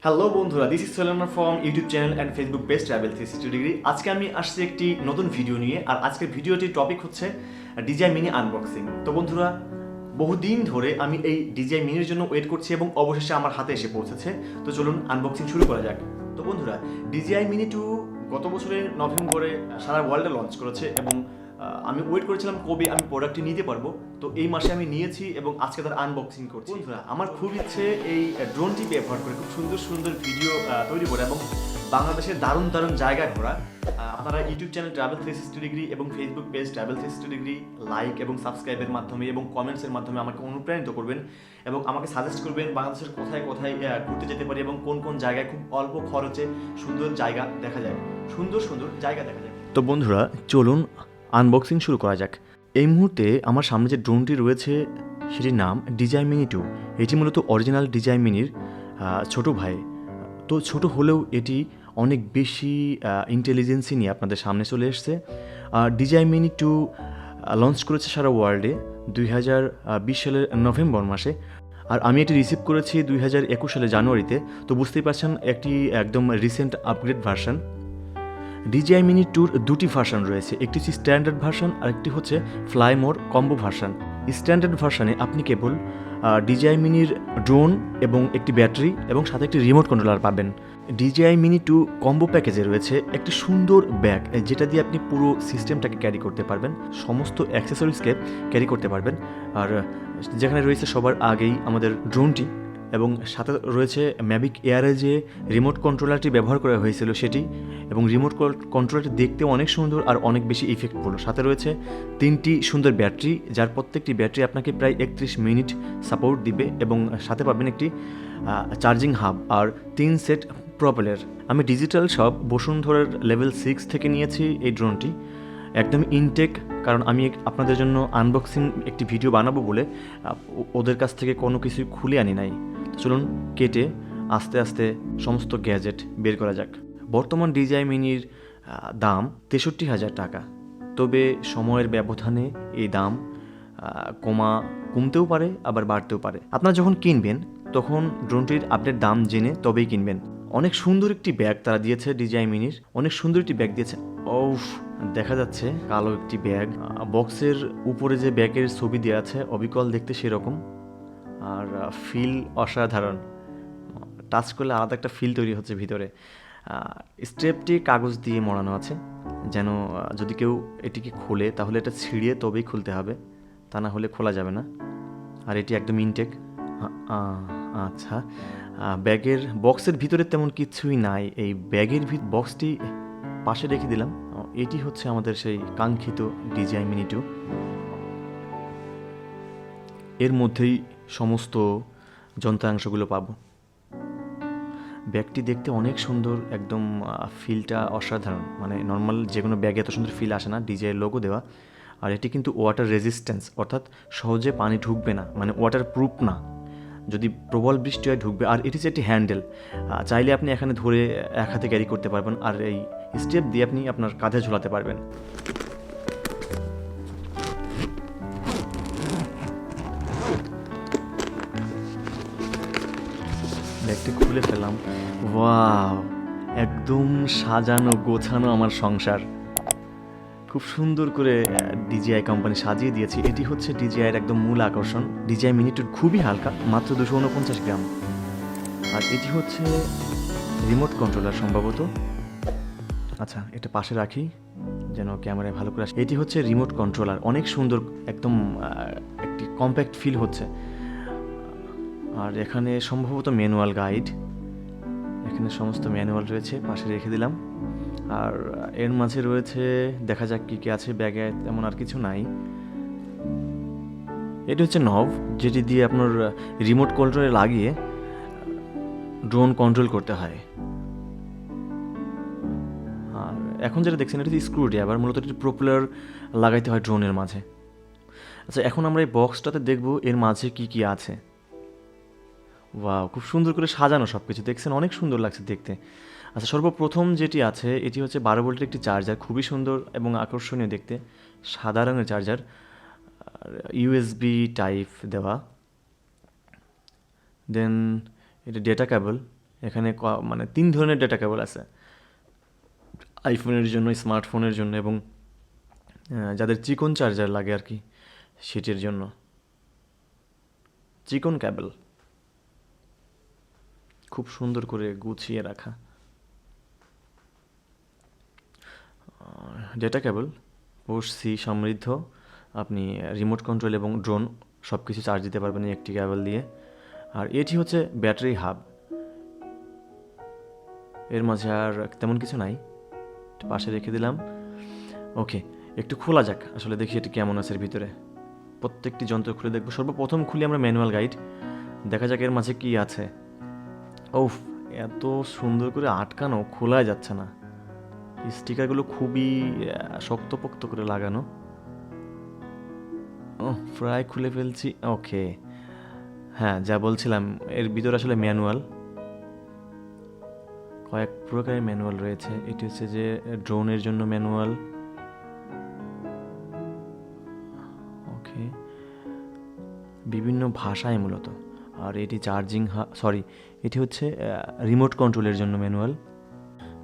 Hello বন্ধুরা, this is Soleman from YouTube channel and Facebook page travel 360 degree. আজকে আমি আসছি একটি নতুন ভিডিও নিয়ে, আর আজকের ভিডিওটির টপিক হচ্ছে DJI মিনি আনবক্সিং। তো বন্ধুরা, বহুদিন ধরে আমি এই DJI মিনির জন্য ওয়েট করছি এবং অবশেষে আমার হাতে এসে পৌঁছেছে। তো চলুন আনবক্সিং শুরু করা যাক। তো বন্ধুরা, DJI মিনি 2 গত বছরের নভেম্বরে সারা ওয়ার্ল্ডে লঞ্চ করেছে এবং আমি ওয়েট করেছিলাম কবে আমি প্রোডাক্টটি নিতে পারবো। তো এই মাসে আমি নিয়েছি এবং আজকে তার আনবক্সিং করছি। বন্ধুরা, আমার খুব ইচ্ছে এই ড্রোনটি ব্যবহার করে খুব সুন্দর সুন্দর ভিডিও তৈরি করা এবং বাংলাদেশের দারুণ দারুণ জায়গা ঘোরা। আপনারা ইউটিউব চ্যানেল ট্রাভেল 360 ডিগ্রি এবং Facebook page travel 360 degree like এবং সাবস্ক্রাইবের মাধ্যমে এবং কমেন্টসের মাধ্যমে আমাকে অনুপ্রাণিত করবেন এবং আমাকে সাজেস্ট করবেন বাংলাদেশের কোথায় কোথায় ঘুরতে যেতে পারি এবং কোন কোন জায়গায় খুব অল্প খরচে সুন্দর জায়গা দেখা যায়, সুন্দর সুন্দর জায়গা দেখা যায়। তো বন্ধুরা, চলুন আনবক্সিং শুরু করা যাক। এই মুহূর্তে আমার সামনে যে ড্রোনটি রয়েছে সেটির নাম DJI মিনি 2। এটি মূলত অরিজিনাল DJI মিনির ছোট ভাই। তো ছোট হলেও এটি অনেক বেশি ইন্টেলিজেন্সি নিয়ে আপনাদের সামনে চলে এসছে। DJI মিনি 2 লঞ্চ করেছে সারা ওয়ার্ল্ডে 2020 সালের নভেম্বর মাসে, আর আমি এটি রিসিভ করেছি 2021 সালের জানুয়ারিতে। তো বুঝতেই পারছেন, একটি একদম recent upgrade version. DJI mini 2-র দুটি ভার্সন রয়েছে, একটি হচ্ছে স্ট্যান্ডার্ড ভার্সন আর একটি হচ্ছে ফ্লাই মোর কম্বো ভার্সন। স্ট্যান্ডার্ড ভার্সনে আপনি কেবল DJI মিনির ড্রোন এবং একটি ব্যাটারি এবং সাথে একটি রিমোট কন্ট্রোলার পাবেন। DJI মিনি 2 কম্বো প্যাকেজে রয়েছে একটি সুন্দর ব্যাগ, যেটা দিয়ে আপনি পুরো সিস্টেমটাকে ক্যারি করতে পারবেন, সমস্ত অ্যাক্সেসরিজকে ক্যারি করতে পারবেন। আর যেখানে রয়েছে সবার আগেই আমাদের ড্রোনটি এবং সাথে রয়েছে ম্যাভিক এয়ারে যে রিমোট কন্ট্রোলারটি ব্যবহার করা হয়েছিল সেটি, এবং রিমোট কন্ট্রোলারটি দেখতে অনেক সুন্দর আর অনেক বেশি ইফেক্টফুল। সাথে রয়েছে 3টি সুন্দর ব্যাটারি, যার প্রত্যেকটি ব্যাটারি আপনাকে প্রায় 31 মিনিট সাপোর্ট দিবে, এবং সাথে পাবেন একটি চার্জিং হাব আর 3 সেট প্রপেলার। আমি ডিজিটাল শপ বসুন্ধরার লেভেল 6 থেকে নিয়েছি এই ড্রোনটি, একদম ইনটেক, কারণ আমি আপনাদের জন্য আনবক্সিং একটি ভিডিও বানাবো বলে ওদের কাছ থেকে কোনো কিছুই খুলে আনি নাই। চলুন কেটে আস্তে আস্তে সমস্ত গ্যাজেট বের করা যাক। বর্তমান DJI মিনির দাম 63,000 টাকা, তবে সময়ের ব্যবধানে এই দাম কমতেও পারে আবার বাড়তেও পারে। আপনারা যখন কিনবেন তখন ড্রোনটির আপডেট দাম জেনে তবেই কিনবেন। অনেক সুন্দর একটি ব্যাগ তারা দিয়েছে, DJI মিনির অনেক সুন্দর একটি ব্যাগ দিয়েছে। দেখা যাচ্ছে কালো একটি ব্যাগ, বক্সের উপরে যে ব্যাগের ছবি দেওয়া আছে অবিকল দেখতে সেরকম, আর ফিল অসাধারণ। টাচ করলে আলাদা একটা ফিল তৈরি হচ্ছে ভিতরে। স্ট্রেপটি কাগজ দিয়ে মোড়ানো আছে, যেন যদি কেউ এটিকে খোলে তাহলে এটা ছিঁড়িয়ে তবেই খুলতে হবে, তা না হলে খোলা যাবে না। আর এটি একদম ইনটেক। আচ্ছা, ব্যাগের বক্সের ভিতরে তেমন কিছুই নাই, এই ব্যাগের বক্সটি পাশে রেখে দিলাম। এটি হচ্ছে আমাদের সেই কাঙ্ক্ষিত DJI মিনি 2। এর মধ্যেই সমস্ত যন্ত্রাংশগুলো পাবো। ব্যাগটি দেখতে অনেক সুন্দর, একদম ফিলটা অসাধারণ, মানে নর্মাল যে কোনো ব্যাগে এত সুন্দর ফিল আসে না। DJI লোগো দেওয়া, আর এটি কিন্তু ওয়াটার রেজিস্ট্যান্স, অর্থাৎ সহজে পানি ঢুকবে না, মানে ওয়াটার প্রুফ না, যদি প্রবল বৃষ্টি হয় ঢুকবে। আর এটি যে একটি হ্যান্ডেল, চাইলে আপনি এখানে ধরে এক হাতে ক্যারি করতে পারবেন, আর এই স্টেপ দিয়ে আপনি আপনার কাঁধে ঝোলাতে পারবেন। ব্যাগটি খুলে ফেললাম। ওয়াও, একদম সাজানো গোছানো আমার সংসার। খুব সুন্দর করে DJI কোম্পানি সাজিয়ে দিয়েছে। এটি হচ্ছে DJI-এর একদম মূল আকর্ষণ। DJI মিনি 2 খুবই হালকা, মাত্র 249 গ্রাম। আর এটি হচ্ছে রিমোট কন্ট্রোলার সম্ভবত। আচ্ছা, এটা পাশে রাখি যেন ক্যামেরায় ভালো করে আসে। এটি হচ্ছে রিমোট কন্ট্রোলার, অনেক সুন্দর, একদম একটি কম্প্যাক্ট ফিল হচ্ছে। আর এখানে সম্ভবত ম্যানুয়াল গাইড, এখানে সমস্ত ম্যানুয়াল রয়েছে, পাশে রেখে দিলাম। আর এর মাঝে রয়েছে, দেখা যাক কী কী আছে ব্যাগে, তেমন আর কিছু নাই। এটি হচ্ছে নব, যেটি দিয়ে আপনার রিমোট কন্ট্রোলে লাগিয়ে ড্রোন কন্ট্রোল করতে হয়। আর এখন যেটা দেখছেন এটা হচ্ছে স্ক্রু ড্রাইভার, মূলত এটি প্রপেলার লাগাইতে হয় ড্রোনের মাঝে। আচ্ছা, এখন আমরা এই বক্সটাতে দেখব এর মাঝে কি কি আছে। ওয়াও, খুব সুন্দর করে সাজানো সব কিছু, দেখছেন অনেক সুন্দর লাগছে দেখতে। আচ্ছা, সর্বপ্রথম যেটি আছে এটি হচ্ছে 12 ভোল্টের একটি চার্জার, খুবই সুন্দর এবং আকর্ষণীয় দেখতে, সাদা রঙের চার্জার, USB টাইপ দেওয়া। দেন এটা ডেটা কেবল, এখানে মানে 3 ধরনের ডেটা কেবল আছে, আইফোনের জন্য, স্মার্টফোনের জন্য এবং যাদের চিকন চার্জার লাগে আর কি সেটির জন্য। চিকন কেবল খুব সুন্দর করে গুছিয়ে রাখা। ডেটা কেবল পোর্ট-সি সমৃদ্ধ, আপনি রিমোট কন্ট্রোল এবং ড্রোন সব কিছু চার্জ দিতে পারবেন এই একটি কেবল দিয়ে। আর এটি হচ্ছে ব্যাটারি হাব, এর মাঝে আর তেমন কিছু নাই, পাশে রেখে দিলাম। ওকে, একটু খোলা যাক, আসলে দেখি এটি কেমন আছে এর ভিতরে। প্রত্যেকটি যন্ত্র খুলে দেখবো। সর্বপ্রথম খুলি আমরা ম্যানুয়াল গাইড, দেখা যাক এর মাঝে কি আছে। ওফ, এত সুন্দর করে আটকানো, খোলা যাচ্ছে না। স্টিকারগুলো খুবই শক্তপোক্ত করে লাগানো। প্রায় খুলে ফেলছি। ওকে, হ্যাঁ, যা বলছিলাম, এর ভিতরে আসলে ম্যানুয়াল, কয়েক প্রকারের ম্যানুয়াল রয়েছে। এটি হচ্ছে যে ড্রোনের জন্য ম্যানুয়াল। ওকে, বিভিন্ন ভাষায় মূলত। আর এটি চার্জিং, এটি হচ্ছে রিমোট কন্ট্রোলের জন্য ম্যানুয়াল।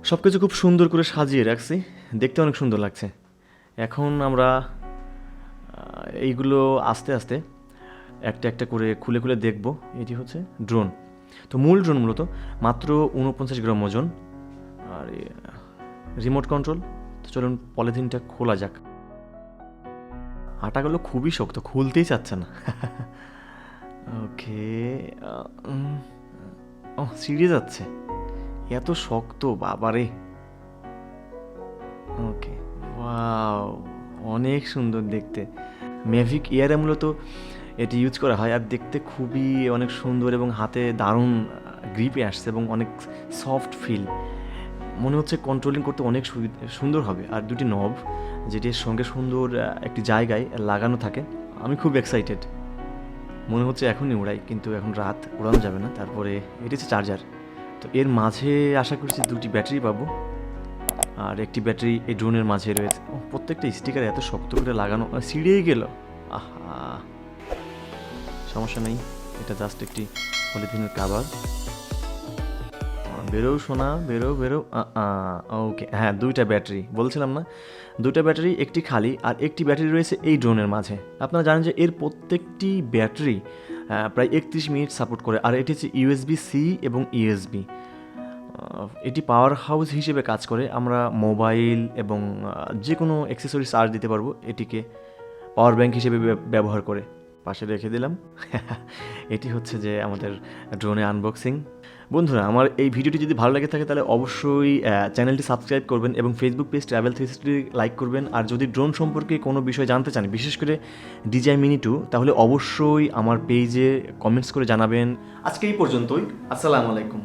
সব কিছু খুব সুন্দর করে সাজিয়ে রাখছি, দেখতে অনেক সুন্দর লাগছে। এখন আমরা এইগুলো আস্তে আস্তে একটা একটা করে খুলে খুলে দেখব। এটি হচ্ছে ড্রোন। তো মূল ড্রোন মূলত মাত্র 49 গ্রাম ওজন, আর রিমোট কন্ট্রোল। তো চলুন পলিথিনটা খোলা যাক। আটাগুলো খুবই শক্ত, খুলতেই চাচ্ছে না। ওকে, ছিঁড়ে যাচ্ছে, এত শক্ত, বাবারে। ওকে, ওয়াও, অনেক সুন্দর দেখতে। ম্যাভিক এয়ারে মূলত এটি ইউজ করা হয়, আর দেখতে খুবই অনেক সুন্দর এবং হাতে দারুণ গ্রিপে আসছে এবং অনেক সফট ফিল। মনে হচ্ছে কন্ট্রোলিং করতে অনেক সুন্দর হবে। আর দুটি নব যেটির সঙ্গে সুন্দর একটি জায়গায় লাগানো থাকে। আমি খুব এক্সাইটেড, মনে হচ্ছে এখনই উড়াই, কিন্তু এখন রাত, উড়ানো যাবে না। তারপরে এটি হচ্ছে চার্জার। তো এর মাঝে আশা করছি দুটি ব্যাটারি পাবো, আর একটি ব্যাটারি এই ড্রোনের মাঝে রয়েছে। প্রত্যেকটা স্টিকার এত শক্ত করে লাগানো, ছিঁড়েই গেল। আহা, সমস্যা নেই, এটা জাস্ট একটি পলিথিনের কাভার। বেরো সোনা, বেরো বেরো। ওকে, হ্যাঁ, দুইটা ব্যাটারি বলছিলাম না, দুইটা ব্যাটারি, একটি খালি আর একটি ব্যাটারি রয়েছে এই ড্রোনের মাঝে। আপনারা জানেন যে এর প্রত্যেকটি ব্যাটারি প্রায় 31 মিনিট সাপোর্ট করে। আর এটি হচ্ছে USB-C এবং USB। এটি পাওয়ার হাউস হিসেবে কাজ করে। আমরা মোবাইল এবং যে কোনো অ্যাক্সেসরি চার্জ দিতে পারবো এটিকে পাওয়ার ব্যাংক হিসেবে ব্যবহার করে। পাশে রেখে দিলাম। এটি হচ্ছে যে আমাদের ড্রোনের আনবক্সিং। বন্ধুরা, আমার এই ভিডিওটি যদি ভালো লাগে থাকে তাহলে অবশ্যই চ্যানেলটি সাবস্ক্রাইব করবেন এবং ফেসবুক পেজ ট্রাভেল 360 লাইক করবেন। আর যদি ড্রোন সম্পর্কে কোনো বিষয় জানতে চান, বিশেষ করে DJI MINI 2, তাহলে অবশ্যই আমার পেজে কমেন্টস করে জানাবেন। আজকে এই পর্যন্তই, আসসালামু আলাইকুম।